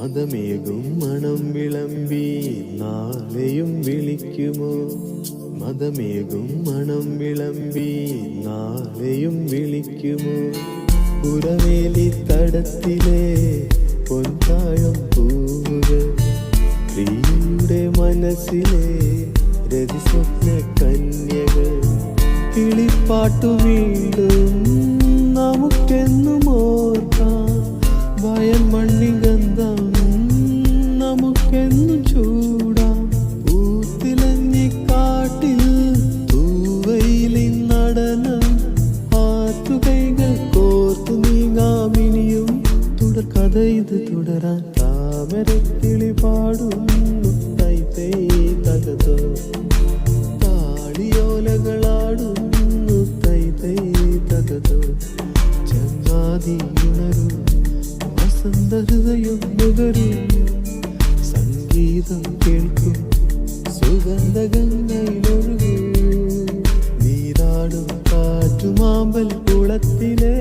മതമേകും മണം വിളമ്പി നാളെയും വിളിക്കുമോ? മതമേകും മണം വിളമ്പി നാളെയും വിളിക്കുമോ? പുറവേലി തടത്തിലെ പൊൻതാഴം പൂവുകൾ പ്രിയയുടെ മനസ്സിലെ രതിസ്വപ്ന കന്യകൾ കിളിപ്പാട്ടു വീണ്ടും നമുക്കെന്നും ഓർക്കാം. വയൽ മണ്ണി ഗന്ധം നമുക്കെന്നും ചൂടാം. ഊത്തിലഞ്ഞിക്കാട്ടിൽ തൂവയിലിൻ നടനം ആറ്റുകൈകൾ കോർത്തു നീങ്ങാമിനിയും തുടർക്കഥ ഇത് തുടരാൻ. താമരക്കിളി പാടുന്നു തൈ തൈ തകതോ, താളിയോലകളാടുന്നു തൈ തൈ തകതോ. ചങ്ങാതിയുണരും വസന്ത ഹൃദയം നുകരും, സംഗീതം കേൾക്കും സുഗന്ധഗംഗയിലൊഴുകും. നീരാടും കാറ്റുമാമ്പൽ കുളത്തിലെ